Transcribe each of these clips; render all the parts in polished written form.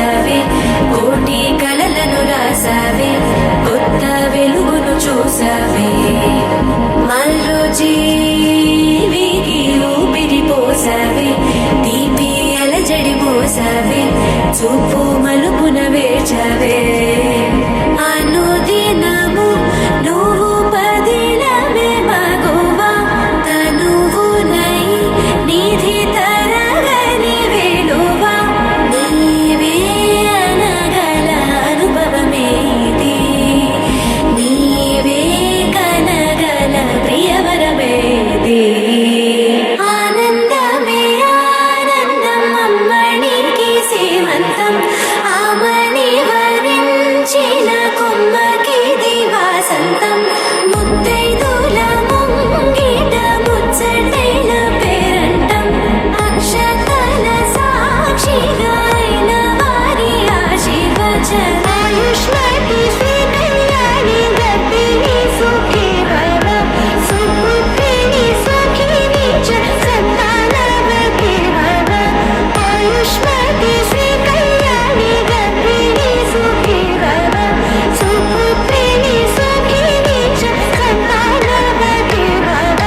పోసావే కోటి కలలను రాసావే కొత్త వెలుగును చూసావే మరో జీవికి ఊపిరి పోసావే తీపి అలజడి పోసావే చూపు మలుపున వేచావే అనుదినము నువ్వు పదిలమే మగువా తనువునై నిధి తరగని వేలువా నీవే అనగల అనుభవమేది నీవే కనగల ప్రియవరమేది ఆనందమే ఆనందం అమ్మనికి సీమంతం ఆమని వరించిన కొమ్మకి దివాసంతం ముత్తైదుల ముంగిట ముచ్చటైన పేరంటం అక్షతల సాక్షిగా అయిన వారి ఆశీర్వచనం ఆయుష్మతి శ్రీ కళ్యాణి గర్భిణి సుఖీ భవ సుపుత్రిణి సఖిని చ సంతానవతి భవ ఆయుష్మతి శ్రీ కళ్యాణి గర్భిణి సుఖీ భవ సుపుత్రిణి సఖిని చ సంతానవతి భవ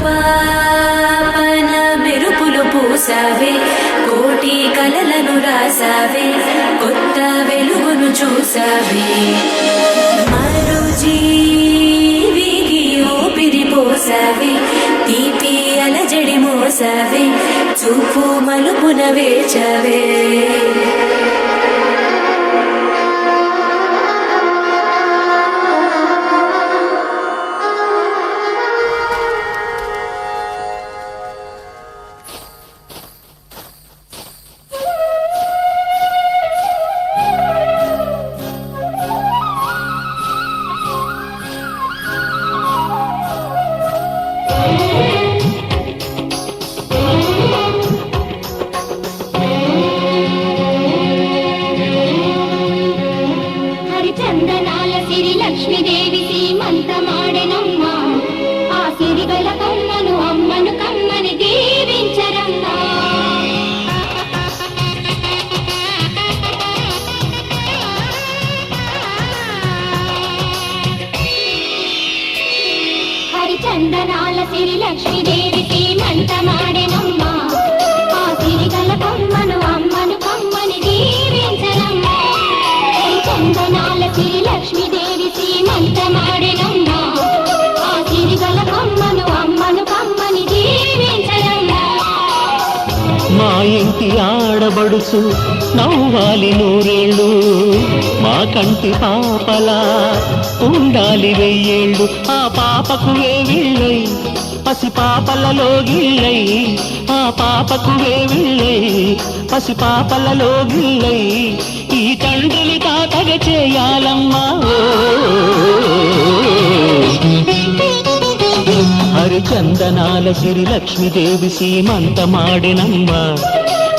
కనుపాపన మెరుపులు పూసావే కోటి కలలను రాసావే కొత్త వెలుగును చూసావే మరో జీవికి ఊపిరి పోసావే తీపి అలజడి మోసావే చూపు మలుపున వేచవే హరిచందనాల సిరి లక్ష్మీదేవి సీమంతమాడెనమ్మ ఆ సిరిగల కొమ్మను అమ్మను కమ్మని దీవించరమ్మా హరిచందనాల సిరి లక్ష్మీదేవి సీమంతమాడెనమ్మ ఆ సిరిగల కొమ్మను అమ్మను కమ్మని దీవించరమ్మా చందనాల సిరి లక్ష్మీదేవి సీమంతమాడెనమ్మా ఆ సిరిగల కొమ్మను అమ్మను కమ్మని దీవించరమ్మా మా ఇంటి ఆడబడుచు నవ్వాలి నూరేళ్ళు మా కంటి పాపలా ఉండాలి వెయ్యేళ్ళు ఆ పాపకు వేవిళ్ళై పసి పాపలలో గిళ్ళై ఆ పాపకు వేవిళ్ళై పసి పాపలలో గిళ్ళై ఈ తండ్రిని తాతగ చేయాలమ్మా హరిచందనాల సిరి లక్ష్మీదేవి సీమంతమాడినమ్మ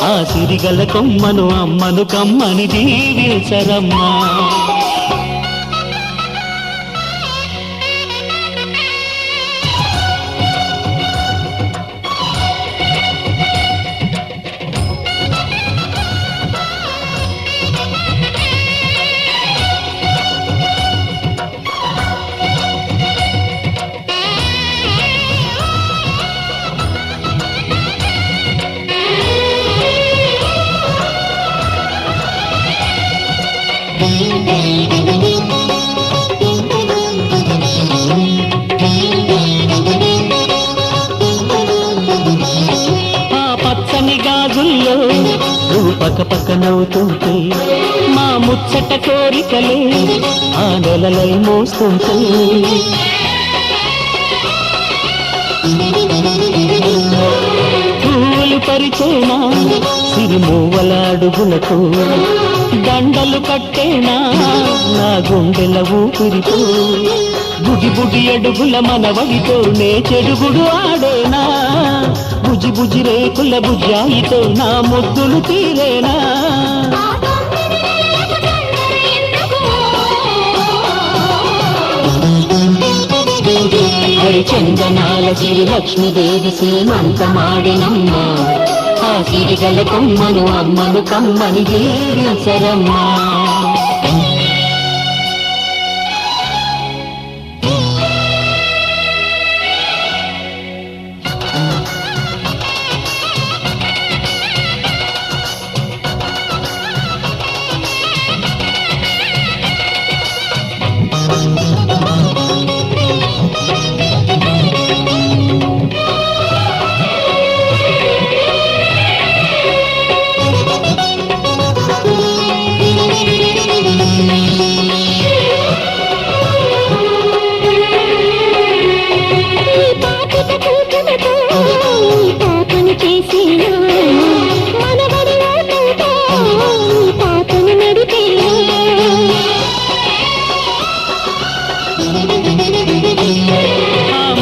ఆ సిరిగల కొమ్మను అమ్మను కమ్మని దీవించరమ్మా పక్క పక్క నవ్వుతుంటే మా ముచ్చట కోరికలే ఆ నెలలై మోస్తుంటే పూలు పరిచేనా సిరిమూవల అడుగులకు దండలు కట్టేనా నా గుండెల ఊపిరితో బుడి బుడి అడుగుల మనవడితో నే చెడుగుడు ఆడేనా, బుజి బుజి రేకుల బుజ్జాయితో నా ముద్దులు తీరేనా. హరిచందనాల సిరి లక్ష్మీదేవి సీమంతమాడినమ్మ, ఆ సిరిగల కొమ్మను అమ్మను కమ్మని దీవించరమ్మా.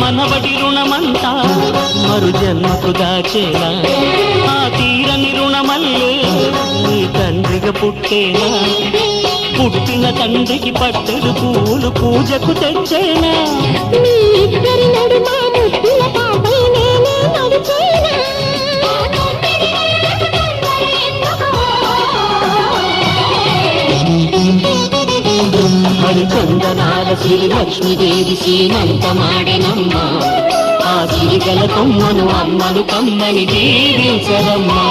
మనవడి రుణమంతా మరు జన్మకు దాచేలా, ఆ తీరని రుణమల్లే నీ తండ్రిగా పుట్టేనా, పుట్టిన తండ్రికి పట్టెడు పూలు పూజకు తెచ్చేనా. హరిచందనాల సిరి లక్ష్మీదేవి సీమంతమాడినమ్మ, ఆ సిరిగల కొమ్మను అమ్మను కమ్మని దీవించరమ్మా.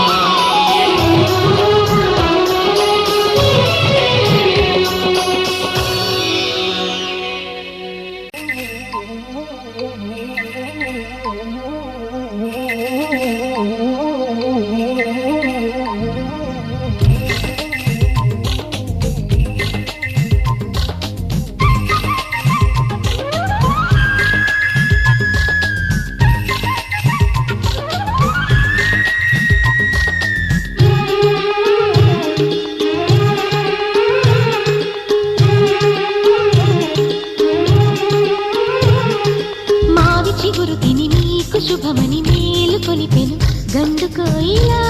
శుభమని మేలు కొలిపెను గండుకోయిలా,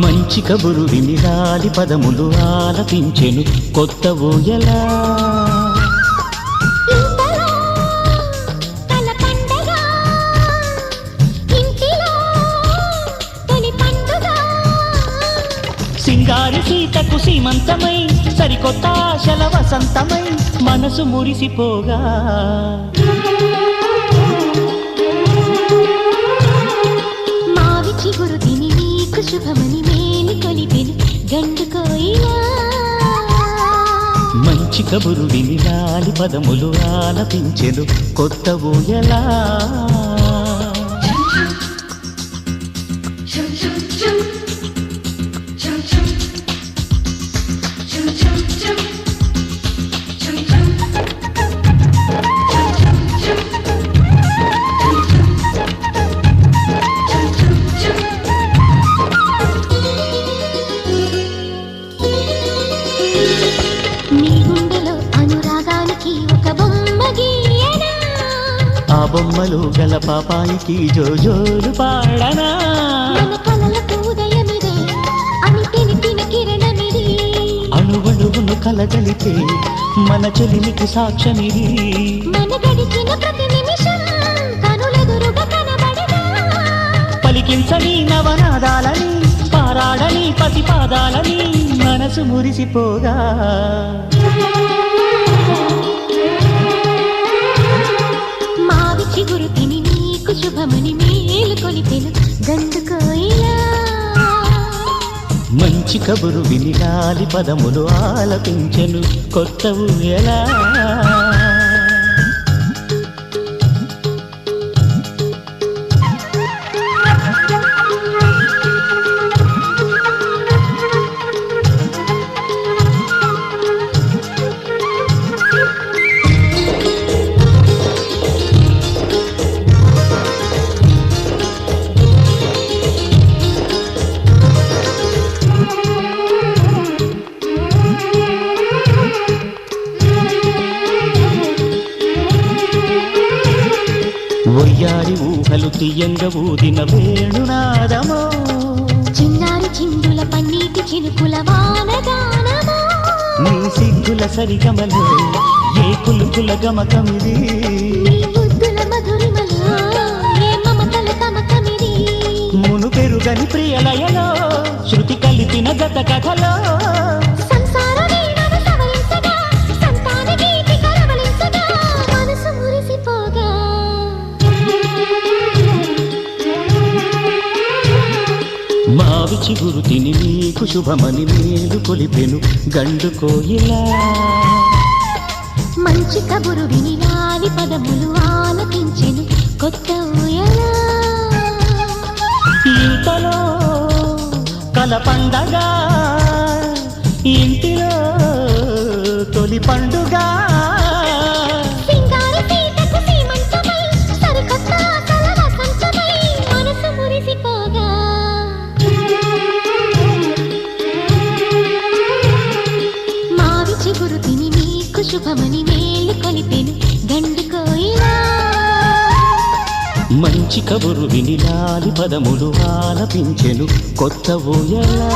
మంచి కబురు విని రాలి పదములు ఆలపించెను కొత్త ఊయలా. సింగారి సీతకు సీమంతమై సరికొత్త ఆశల వసంతమై మనసు మురిసిపోగా, చిగురు తిని నీకు శుభమని మేలు కొలిపెను గండుకోయిలా, మంచి కబురు విని రాలి పదములు ఆలపించెను కొత్త ఊయలా. ఆ బొమ్మలు గల పాపాయికి జోజోలు పాడనా, మన కలలకు ఉదయమిదే అని తెలిపిన కిరణమిది, అణువణువును కలగలితే మన చెలిమికి సాక్ష్యమిది, మన గడిచిన ప్రతి నిమిషం కనులెదురుగా కనబడదా, పలికించని నవనాదాలని పారాడని పసిపాదాలని మనసు మురిసిపోగా, చిగురు తిని నీకు శుభమని మేలు కొలిపెను గండుకోయిలా, మంచి కబురు విని రాలి పదములు ఆలపించెను కొత్త ఊయలా. ఒయ్యారి ఊహలు తీయంగా ఊదిన వేణునాదమో చిన్నారి చిందుల పన్నీటి చినుకుల వానగానమో నీ సిగ్గుల సరిగమలో ఏ కులుకుల గమకమిది నీ ముద్దుల మధురిమలో ఏ మమతల తమకమిది మును పెరుగని ప్రియలయలో శృతి కలిపిన గత కథలో సంసార వీణను సవరించగా సంతాన గీతి కరవలించగా మనసు మురిసిపోగా మావి చిగురు తిని నీకు శుభమని మేలు కొలిపెను గండు కోయిలా మంచి కబురు విని నాని పదములు ఆలపించెను కొత్త ఊయల ఇంతలో కల పండగ ఇంటిలో తొలి పండుగ సింగారి సీతకు సీమంతమై సరికొత్త ఆశల వసంతమై మనసు మురిసిపోగా మావి చిగురు తిని నీకు శుభమని మేలు కొలిపెను గండు కోయిలా మంచి కబురు విని లాలి పదములు ఆలపించెను కొత్త ఊయలా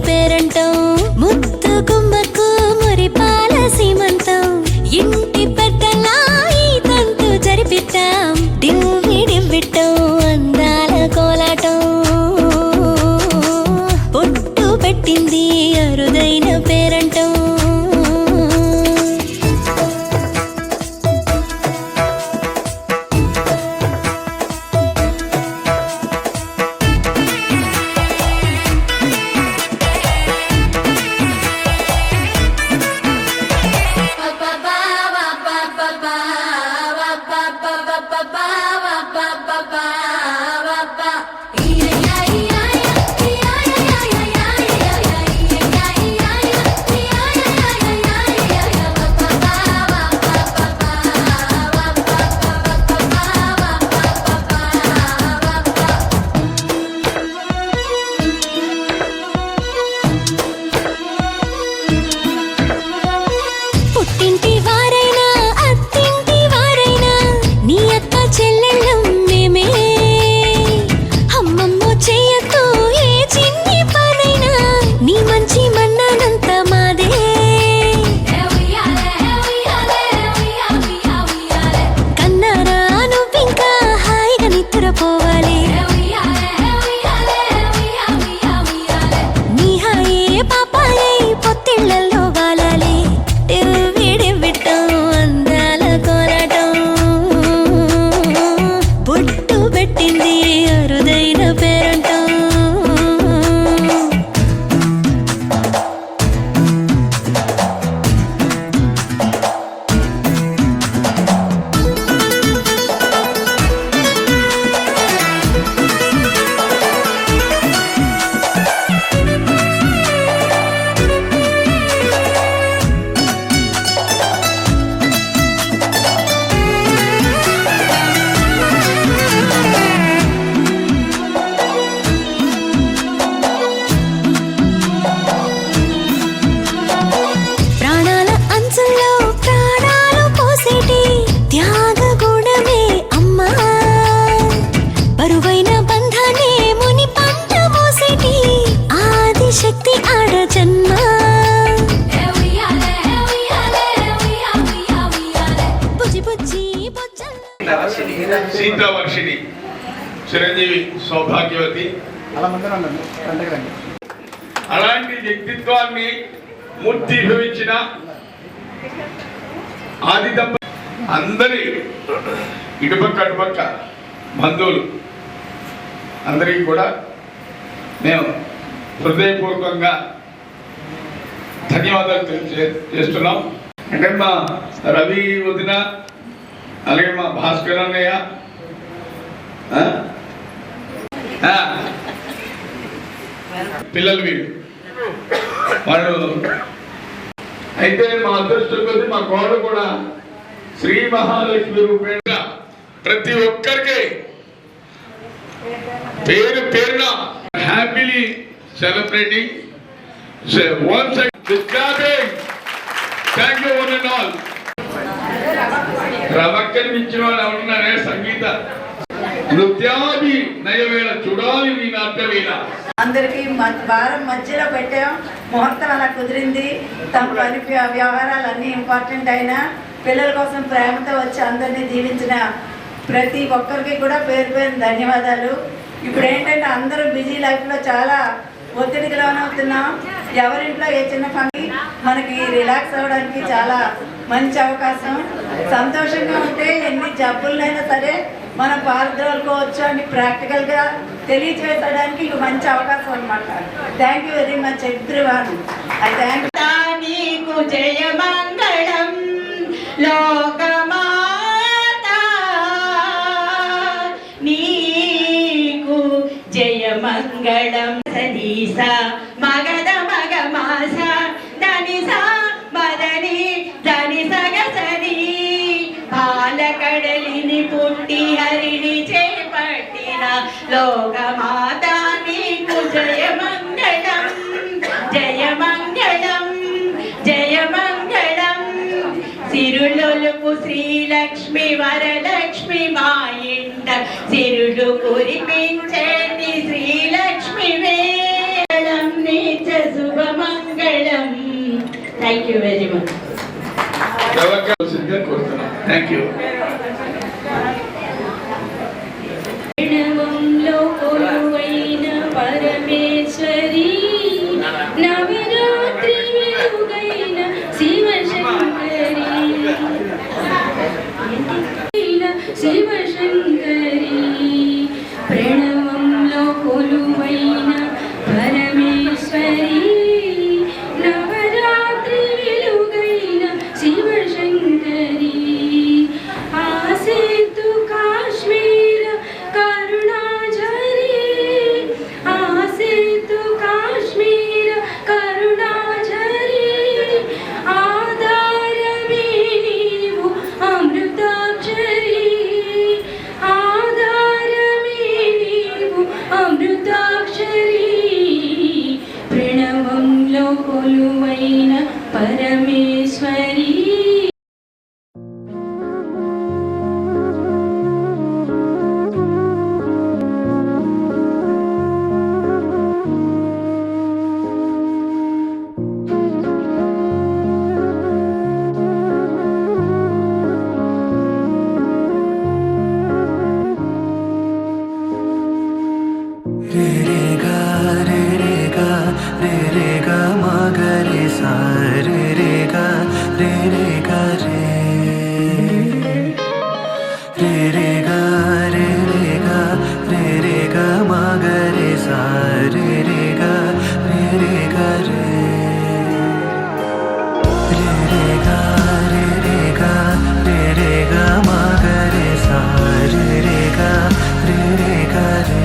పేరంటం ముత్తు గుమ్మకు మురిపాల సీమంతం ఇంటి పెద్దలా ఈ తంతు జరిపిద్దాం దివ్వి దివ్విట్టం అందాల కోలాటం పొట్టు పెట్టింది అరుదైన పేరంటం పుట్టింటి వారైనా అత్తింటి వారైనా నీ అక్క చెల్లెళ్ళం మేమే అమ్మమ్మో చెయ్యకు ఏ చిన్ని పనైనా నీ మంచి మన్నానంత మాదే కన్నారా నువ్వింకా హాయిగా నిద్రపోవాలి నీ హాయే పాపాయే పొత్తిళ్లలో వాలాలి అందాల కోలాటం బొట్టు పెట్టింది అరుదైన పేరంటం ప్రాణాల అంచుల్లో ప్రాణాలు పోసేటి త్యాగ గుణమే అమ్మా బరువైన బంధాన్ని ముని పంట మోసేటి ఆదిశక్తి ఆడ జన్మ బుజ్జి బుజ్జి బొజ్జల్ల సీతావర్షిణి చిరంజీవి సౌభాగ్యవతి అలాంటి వ్యక్తిత్వాన్ని మూర్తిభవించిన ఆది దంపతి అందరి ఇటుపక్క అటుపక్క బంధువులు అందరికీ కూడా మేము హృదయపూర్వకంగా ధన్యవాదాలు చేస్తున్నాం. అంటే మా రవి వదిన అలాగే మా భాస్కర్ అన్నయ్య పిల్లలు వీళ్ళు వాళ్ళు అయితే మా అదృష్టం కొద్ది మా కోడలు కూడా శ్రీ మహాలక్ష్మి రూపేణ ప్రతి ఒక్కరికి పేరు పేరున happily celebrating ones thank you one and all. రవక్కని మించిన వాళ్ళు ఎవరున్నారే సంగీత నృత్యాది నయవేళ చూడాలి నీ నాట్యవేళ. అందరికి వారం మధ్యలో పెట్టాం. ముహూర్తం అలా కుదిరింది. తమ పని వ్యవహారాలు అన్నీ ఇంపార్టెంట్ అయినా పిల్లల కోసం ప్రేమతో వచ్చి అందరినీ దీవించిన ప్రతి ఒక్కరికి కూడా పేరు పేరు ధన్యవాదాలు. ఇప్పుడు ఏంటంటే అందరూ బిజీ లైఫ్లో చాలా ఒత్తిడికి లోనవుతున్నాం. ఎవరింట్లో ఏ చిన్న ఫంక్షన్ మనకి రిలాక్స్ అవ్వడానికి చాలా మంచి అవకాశం. సంతోషంగా ఉంటే ఎన్ని జబ్బులైనా సరే మనం పాల్గొనుకోవచ్చు అని ప్రాక్టికల్గా తెలియజేయడానికి ఇక మంచి అవకాశం అన్నమాట. Thank you very much everyone. I thank నీకు జయ మంగళం లోకమాతా నీకు జయ మంగళం. సనీస మగధ మగ మాస ధనిస మదని ధని సగసని బాలకడలిని పుట్టి హరిని చేపట్టిన లోకమాతా నీకు జయ మంగళం జయ మంగళం జయ మంగళం. సిరులొలుపు శ్రీలక్ష్మి వరలక్ష్మి మా ఇంట సిరులు కురిపించండి శ్రీలక్ష్మి వేళం Nitya thank you very much. Thank you. ప్రణవంలో కొలువైన పరమేశ్వరి, నవరాత్రి వెలుగైన శివశంకరి, శివశంకరి. ప్రణవంలో కొలువైన పరమేశ్వరి, నవరాత్రి వెలుగైన శివశంకరి. ఆసేతు కాశ్మీర కరుణాజరి, ఆసేతు కాశ్మీర కరుణాజరి. ఆధారమే నీవు అమృతాక్షరి, ఆధారమే నీవు అమృతాక్షరి. ప్రణవంలో కొలువైన పరమేశ్వరి. रे रे गा रे रे गा रे रे गा मा गा रे सा रे रे गा रे रे गा रे रे रे गा रे रे गा रे रे गा मा गा रे सा रे रे गा रे रे गा रे रे रे गा रे रे गा रे रे गा मा गा रे सा रे रे गा रे रे गा रे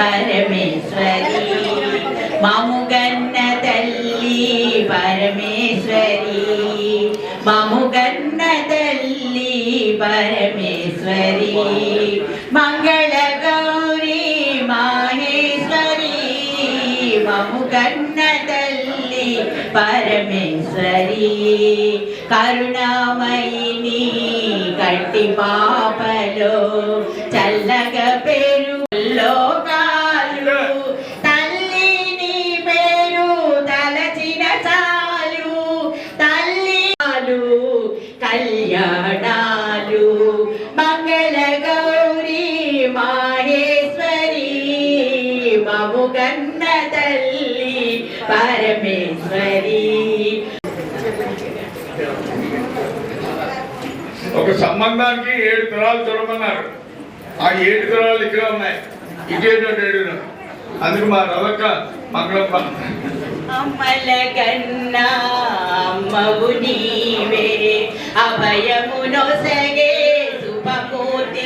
పరమేశ్వరి మముగన్న తల్లి పరమేశ్వరి మముగన్న తల్లి పరమేశ్వరి మంగళ గౌరీ మాహేశ్వరి మముగన్న తల్లి పరమేశ్వరి కరుణామయిని కట్టి పాపలో చల్లగా పెరులో కాలు తల్లి నీ పేరు తలచిన చాలు తల్లి కళ్యాణాలు మంగళ గౌరీ మాహేశ్వరి మముగన్న తల్లి పరమేశ్వరి. ఒక సంబంధానికి 7 తరాలు చూడమన్నారు. ఆ 7 తరాలు ఇక్కడ ఉన్నాయి. ఇదేంటో అందుకు మా రవక మంగళమ్మ అమ్మల కన్నా అమ్మవు నీవే అభయమునొసగే శుభమూర్తి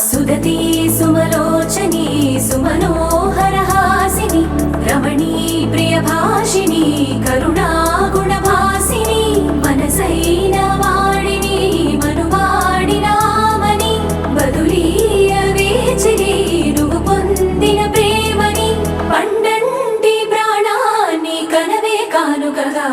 సుదతి సుమలోచని సుమనోహరహాసిని రమణీ ప్రియభాషిణి కరుణా గుణభాసిని మనసైన వాడిని మనువాడినామని బదులీయ వేచిని నువ్వు పొందిన ప్రేమని పండంటి ప్రాణాన్ని కనవే కానుకగా